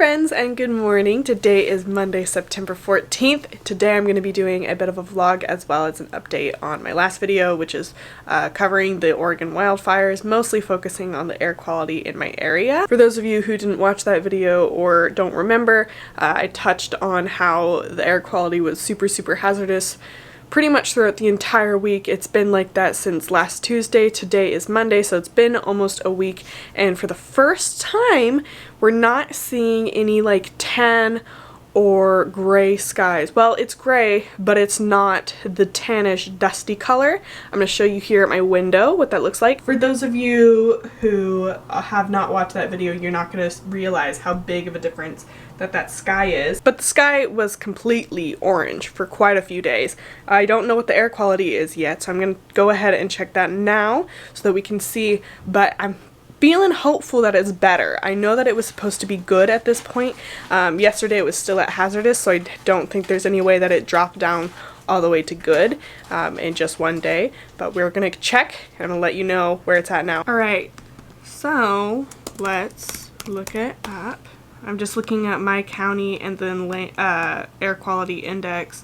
friends and good morning. Today is Monday, September 14th. Today I'm going to be doing a bit of a vlog as well as an update on my last video, which is covering the Oregon wildfires, mostly focusing on the air quality in my area. For those of you who didn't watch that video or don't remember, I touched on how the air quality was super hazardous pretty much throughout the entire week. It's been like that since last Tuesday. Today is Monday, so it's been almost a week, and for the first time we're not seeing any like tan or gray skies. Well, it's gray, but it's not the tannish dusty color. I'm going to show you here at my window what that looks like. For those of you who have not watched that video, you're not going to realize how big of a difference that sky is. But the sky was completely orange for quite a few days. I don't know what the air quality is yet, so I'm going to go ahead and check that now so that we can see, but I'm feeling hopeful that it's better. I know that it was supposed to be good at this point. Yesterday it was still at hazardous, so I don't think there's any way that it dropped down all the way to good in just one day. But we're gonna check and I'm gonna let you know where it's at now. Alright, so let's look it up. I'm just looking at my county and then air quality index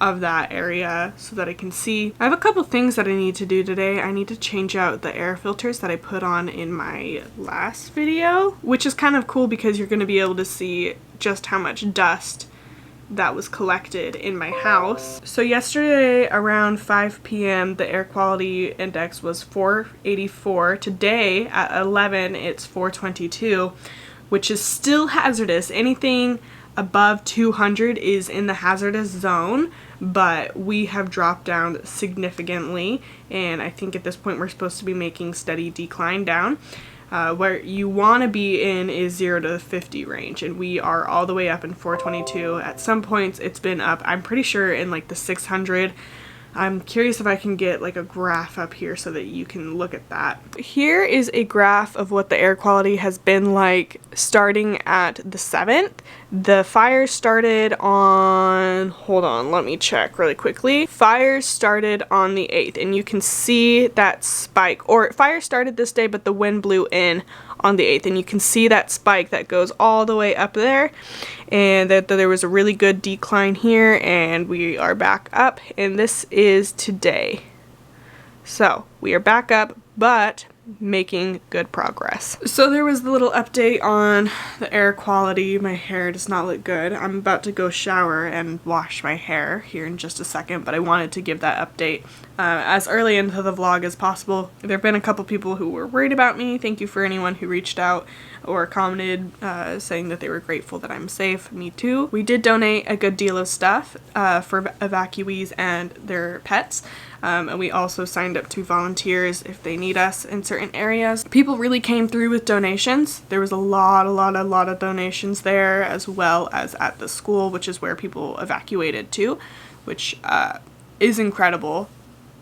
of that area so that I can see. I have a couple things that I need to do today. I need to change out the air filters that I put on in my last video, which is kind of cool because you're going to be able to see just how much dust that was collected in my house. So yesterday around 5 p.m. the air quality index was 484. Today at 11 it's 422, which is still hazardous. Anything above 200 is in the hazardous zone, but we have dropped down significantly, and I think at this point we're supposed to be making steady decline down. Where you want to be in is 0 to 50 range, and we are all the way up in 422. At some points it's been up, I'm pretty sure, in like the 600. I'm curious if I can get like a graph up here so that you can look at that. Here is a graph of what the air quality has been like starting at the 7th. The fire started on, hold on, let me check really quickly. Fires started on the 8th, and you can see that spike, or fire started this day but the wind blew in on the 8th, and you can see that spike that goes all the way up there, and that there was a really good decline here, and we are back up, and this is today. So we are back up, but making good progress. So there was the little update on the air quality. My hair does not look good. I'm about to go shower and wash my hair here in just a second, but I wanted to give that update as early into the vlog as possible. There have been a couple people who were worried about me. Thank you for anyone who reached out or commented saying that they were grateful that I'm safe. Me too. We did donate a good deal of stuff for evacuees and their pets. And we also signed up to volunteers if they need us in certain areas. People really came through with donations. There was a lot of donations there, as well as at the school, which is where people evacuated to, which is incredible.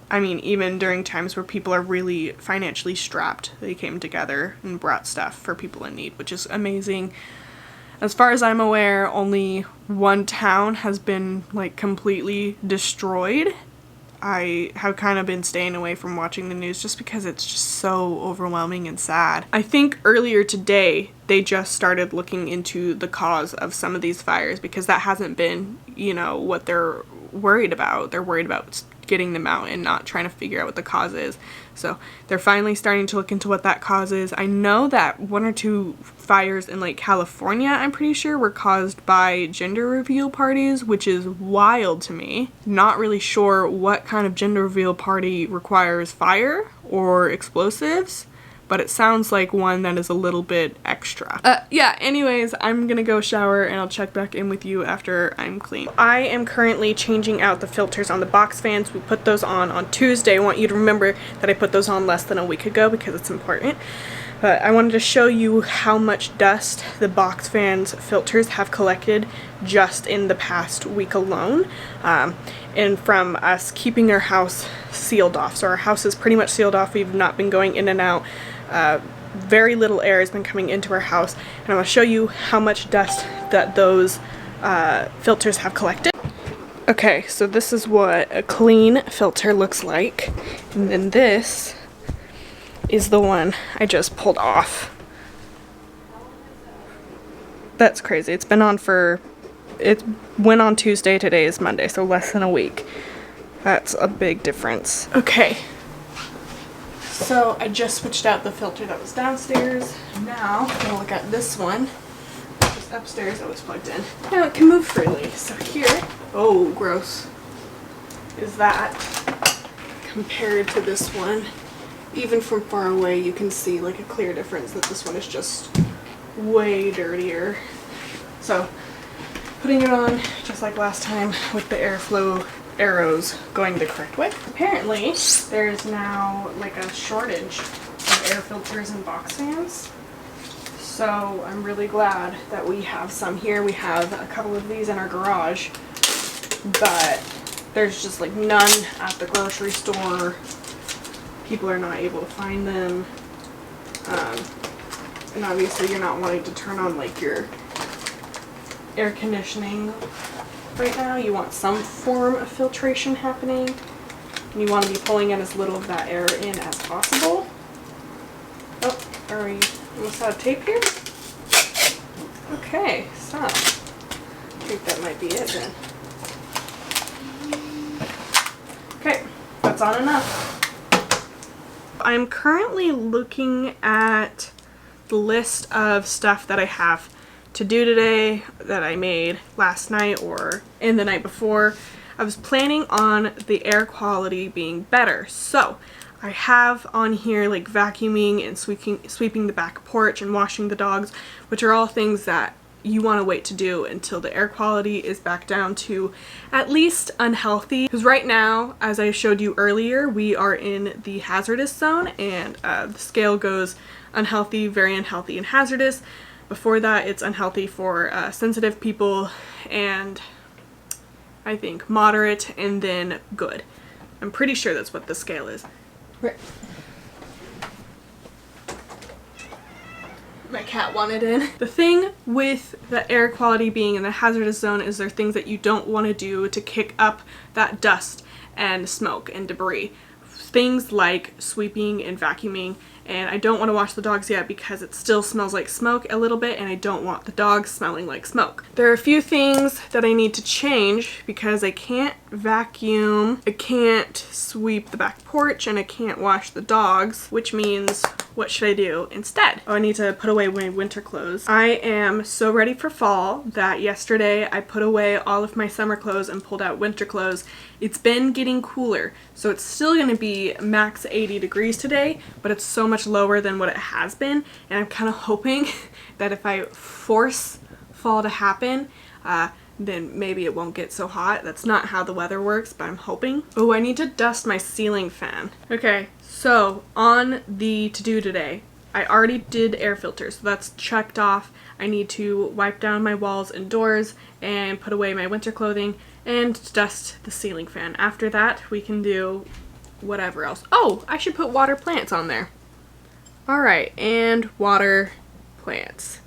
I mean, even during times where people are really financially strapped, they came together and brought stuff for people in need, which is amazing. As far as I'm aware, only one town has been like completely destroyed. I have kind of been staying away from watching the news just because it's just so overwhelming and sad. I think earlier today they just started looking into the cause of some of these fires, because that hasn't been, you know, what they're worried about. They're worried about getting them out and not trying to figure out what the cause is. So they're finally starting to look into what that cause is. I know that 1 or 2 fires in like California, I'm pretty sure, were caused by gender reveal parties, which is wild to me. Not really sure what kind of gender reveal party requires fire or explosives, but it sounds like one that is a little bit extra. Yeah, anyways, I'm gonna go shower and I'll check back in with you after I'm clean. I am currently changing out the filters on the box fans. We put those on Tuesday. I want you to remember that I put those on less than a week ago because it's important. But I wanted to show you how much dust the box fans filters have collected just in the past week alone. And from us keeping our house sealed off. So our house is pretty much sealed off. We've not been going in and out. Very little air has been coming into our house, and I'm going to show you how much dust that those filters have collected. Okay, so this is what a clean filter looks like, and then this is the one I just pulled off. That's crazy. It's been on it went on Tuesday, today is Monday, so less than a week. That's a big difference. Okay. So I just switched out the filter that was downstairs. Now I'm gonna look at this one, just upstairs that was plugged in. Now it can move freely. So here, oh gross, is that compared to this one. Even from far away you can see like a clear difference that this one is just way dirtier. So putting it on just like last time with the airflow arrows going the correct way. Apparently there's now like a shortage of air filters and box fans, so I'm really glad that we have some here. We have a couple of these in our garage, but there's just like none at the grocery store. People are not able to find them, and obviously you're not wanting to turn on like your air conditioning right now. You want some form of filtration happening, and you want to be pulling in as little of that air in as possible. Oh, are we almost out of tape here? Okay, so I think that might be it then. Okay, that's on enough. I'm currently looking at the list of stuff that I have to do today that I made last night or in the night before. I was planning on the air quality being better, so I have on here like vacuuming and sweeping the back porch and washing the dogs, which are all things that you want to wait to do until the air quality is back down to at least unhealthy. Because right now, as I showed you earlier, we are in the hazardous zone, and the scale goes unhealthy, very unhealthy, and hazardous. Before that, it's unhealthy for sensitive people, and I think moderate, and then good. I'm pretty sure that's what the scale is. Right. My cat wanted in. The thing with the air quality being in the hazardous zone is there are things that you don't want to do to kick up that dust and smoke and debris. Things like sweeping and vacuuming, and I don't want to wash the dogs yet because it still smells like smoke a little bit, and I don't want the dogs smelling like smoke. There are a few things that I need to change because I can't vacuum, I can't sweep the back porch, and I can't wash the dogs, which means what should I do instead? Oh, I need to put away my winter clothes. I am so ready for fall that yesterday I put away all of my summer clothes and pulled out winter clothes. It's been getting cooler, so it's still going to be max 80 degrees today, but it's so much lower than what it has been, and I'm kind of hoping that if I force fall to happen, then maybe it won't get so hot. That's not how the weather works, but I'm hoping. Oh, I need to dust my ceiling fan. Okay, so on the to-do today, I already did air filters, so that's checked off. I need to wipe down my walls and doors and put away my winter clothing and dust the ceiling fan. After that, we can do whatever else. Oh, I should put water plants on there. All right, and water plants.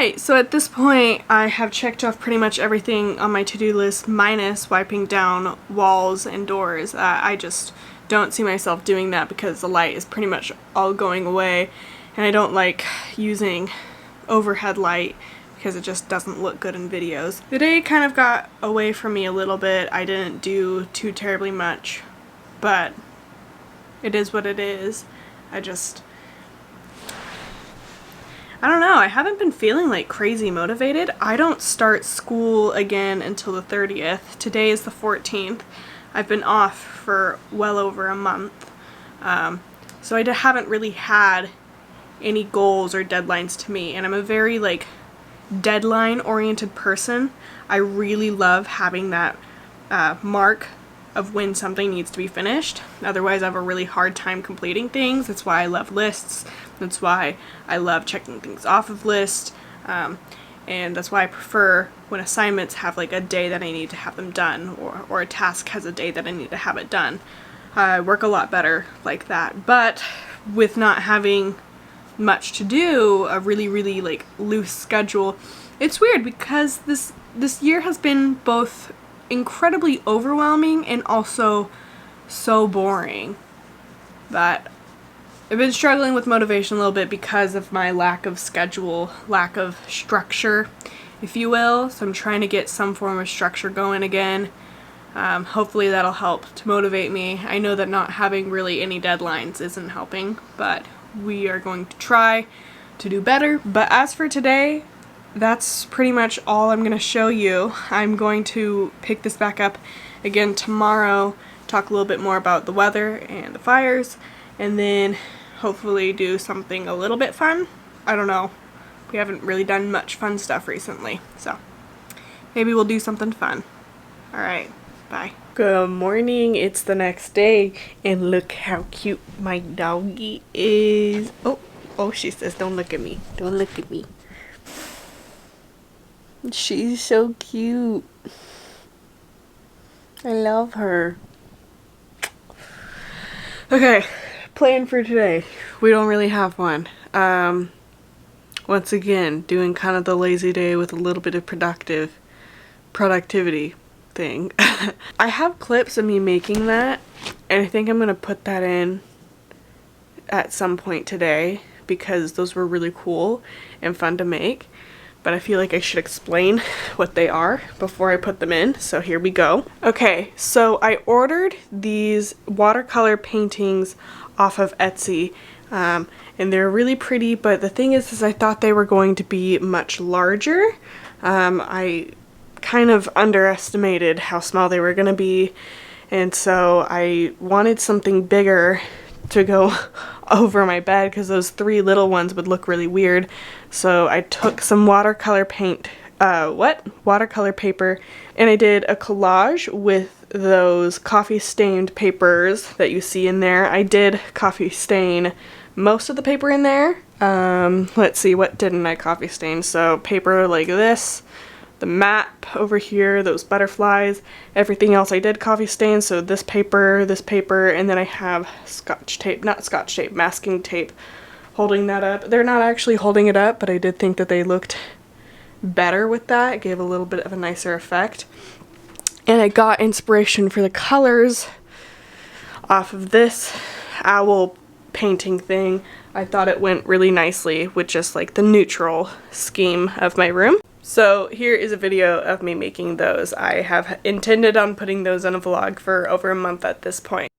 Alright, so at this point I have checked off pretty much everything on my to-do list minus wiping down walls and doors. I just don't see myself doing that because the light is pretty much all going away, and I don't like using overhead light because it just doesn't look good in videos. The day kind of got away from me a little bit. I didn't do too terribly much, but it is what it is. I don't know, I haven't been feeling like crazy motivated. I don't start school again until the 30th. Today is the 14th. I've been off for well over a month. So I haven't really had any goals or deadlines to me, and I'm a very like deadline oriented person. I really love having that mark of when something needs to be finished. Otherwise I have a really hard time completing things. That's why I love lists. That's why I love checking things off of lists. And that's why I prefer when assignments have like a day that I need to have them done, or a task has a day that I need to have it done. I work a lot better like that. But with not having much to do, a really like loose schedule, it's weird because this year has been both incredibly overwhelming and also so boring. But I've been struggling with motivation a little bit because of my lack of schedule, lack of structure, if you will. So I'm trying to get some form of structure going again. Hopefully that'll help to motivate me. I know that not having really any deadlines isn't helping, but we are going to try to do better. But as for today, that's pretty much all I'm going to show you. I'm going to pick this back up again tomorrow, talk a little bit more about the weather and the fires, and then hopefully do something a little bit fun. I don't know. We haven't really done much fun stuff recently, so maybe we'll do something fun. Alright, bye. Good morning, it's the next day, and look how cute my doggy is. Oh, she says, don't look at me. Don't look at me. She's so cute. I love her. Okay, plan for today. We don't really have one. Once again, doing kind of the lazy day with a little bit of productivity thing. I have clips of me making that, and I think I'm gonna put that in at some point today because those were really cool and fun to make. But I feel like I should explain what they are before I put them in, so here we go. Okay, so I ordered these watercolor paintings off of Etsy, and they're really pretty, but the thing is I thought they were going to be much larger. I kind of underestimated how small they were going to be, and so I wanted something bigger to go over my bed because those three little ones would look really weird. So I took some watercolor paper, and I did a collage with those coffee stained papers that you see in there. I did coffee stain most of the paper in there. Let's see, what didn't I coffee stain? So paper like this, the map over here, those butterflies, everything else I did coffee stain. So this paper, and then I have masking tape holding that up. They're not actually holding it up, but I did think that they looked better with that. It gave a little bit of a nicer effect. And I got inspiration for the colors off of this owl painting thing. I thought it went really nicely with just like the neutral scheme of my room. So here is a video of me making those. I have intended on putting those on a vlog for over a month at this point.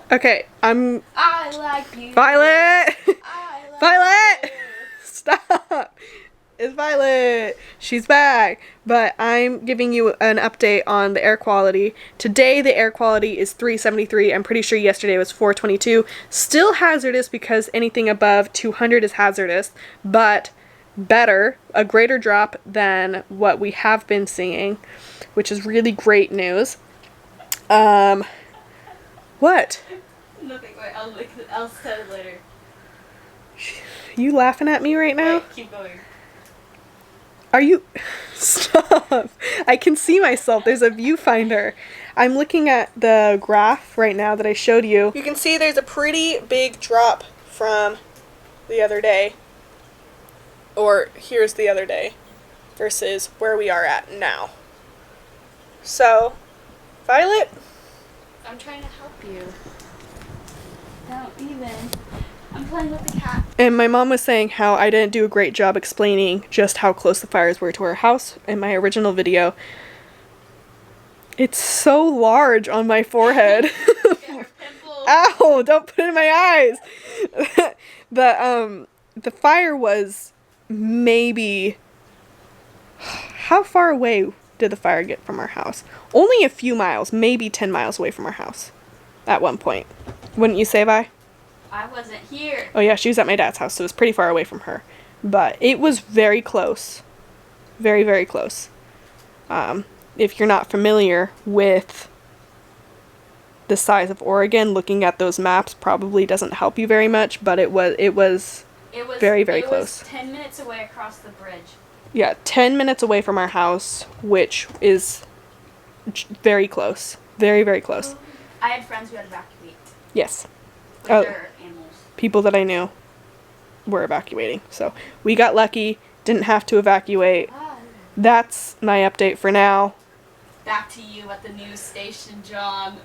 Okay, I like you. Violet! I like Violet! you. Stop! It's Violet! She's back! But I'm giving you an update on the air quality. Today the air quality is 373. I'm pretty sure yesterday was 422. Still hazardous because anything above 200 is hazardous, but better, a greater drop than what we have been seeing, which is really great news. What? Nothing. Wait, I'll set it later. You laughing at me right now? Wait, keep going. Are you? Stop. I can see myself. There's a viewfinder. I'm looking at the graph right now that I showed you. You can see there's a pretty big drop from the other day. Or here's the other day versus where we are at now. So, Violet? I'm trying to help you. Don't even. I'm playing with the cat. And my mom was saying how I didn't do a great job explaining just how close the fires were to our house in my original video. It's so large on my forehead. Ow, don't put it in my eyes. The fire was maybe, how far away did the fire get from our house? Only a few miles, maybe 10 miles away from our house at one point. Wouldn't you say, Vi? I wasn't here. Oh yeah, she was at my dad's house, so it was pretty far away from her. But it was very close. Very, very close. If you're not familiar with the size of Oregon, looking at those maps probably doesn't help you very much, but it was very, very close. It was 10 minutes away across the bridge. Yeah, 10 minutes away from our house, which is very close. Very, very close. I had friends who had to evacuate. Yes. With their animals. People that I knew were evacuating. So we got lucky, didn't have to evacuate. That's my update for now. Back to you at the news station, John.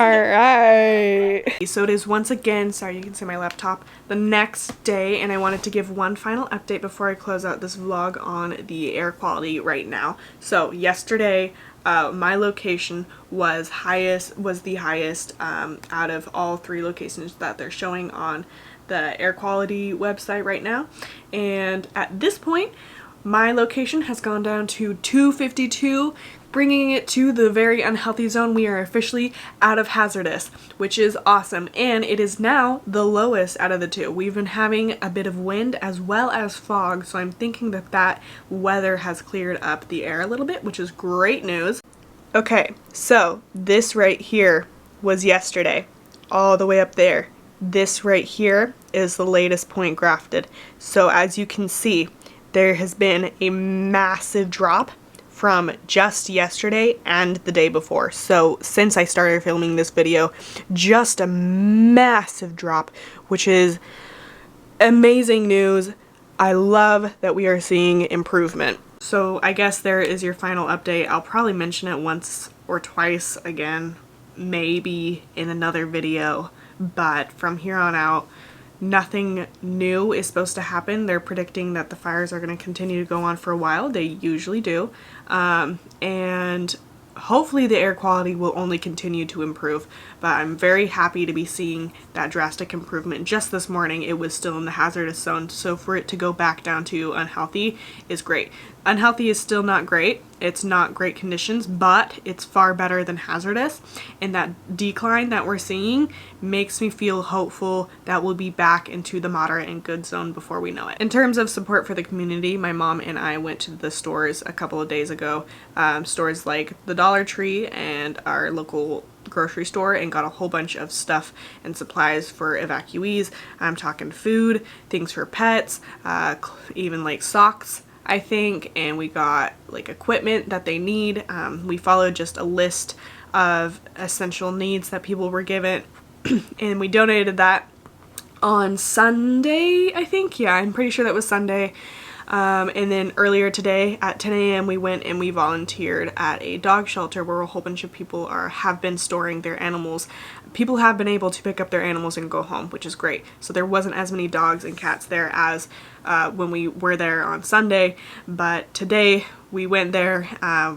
Alright. So it is once again, sorry you can see my laptop, the next day, and I wanted to give one final update before I close out this vlog on the air quality right now. So yesterday, my location was the highest out of all 3 locations that they're showing on the air quality website right now. And at this point, my location has gone down to 252, bringing it to the very unhealthy zone. We are officially out of hazardous, which is awesome. And it is now the lowest out of the 2. We've been having a bit of wind as well as fog, so I'm thinking that that weather has cleared up the air a little bit, which is great news. Okay, so this right here was yesterday, all the way up there. This right here is the latest point grafted. So as you can see, there has been a massive drop from just yesterday and the day before. So since I started filming this video, just a massive drop, which is amazing news. I love that we are seeing improvement. So I guess there is your final update. I'll probably mention it once or twice again, maybe in another video, but from here on out, nothing new is supposed to happen. They're predicting that the fires are going to continue to go on for a while. They usually do. And hopefully the air quality will only continue to improve. But I'm very happy to be seeing that drastic improvement. Just this morning, it was still in the hazardous zone. So for it to go back down to unhealthy is great. Unhealthy is still not great. It's not great conditions, but it's far better than hazardous. And that decline that we're seeing makes me feel hopeful that we'll be back into the moderate and good zone before we know it. In terms of support for the community, my mom and I went to the stores a couple of days ago. Stores like the Dollar Tree and our local grocery store, and got a whole bunch of stuff and supplies for evacuees. I'm talking food, things for pets, even like socks, I think, and we got like equipment that they need. We followed just a list of essential needs that people were given and we donated that on Sunday, I think. Yeah, I'm pretty sure that was Sunday. And then earlier today at 10 a.m. we went and we volunteered at a dog shelter where a whole bunch of people have been storing their animals. People have been able to pick up their animals and go home, which is great. So there wasn't as many dogs and cats there as when we were there on Sunday, but today we went there.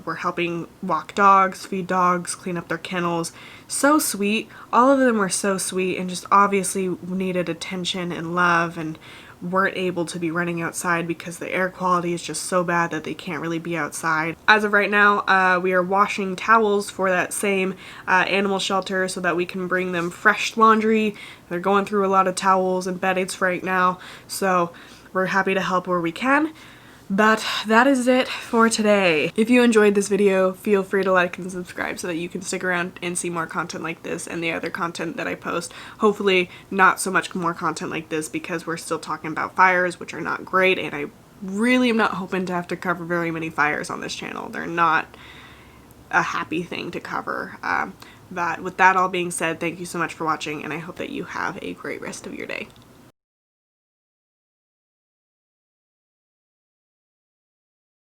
We're helping walk dogs, feed dogs, clean up their kennels. So sweet. All of them were so sweet and just obviously needed attention and love, and weren't able to be running outside because the air quality is just so bad that they can't really be outside. As of right now, we are washing towels for that same animal shelter so that we can bring them fresh laundry. They're going through a lot of towels and beddings right now, so we're happy to help where we can. But that is it for today. If you enjoyed this video, feel free to like and subscribe so that you can stick around and see more content like this and the other content that I post. Hopefully not so much more content like this because we're still talking about fires, which are not great, and I really am not hoping to have to cover very many fires on this channel. They're not a happy thing to cover. But with that all being said, thank you so much for watching, and I hope that you have a great rest of your day.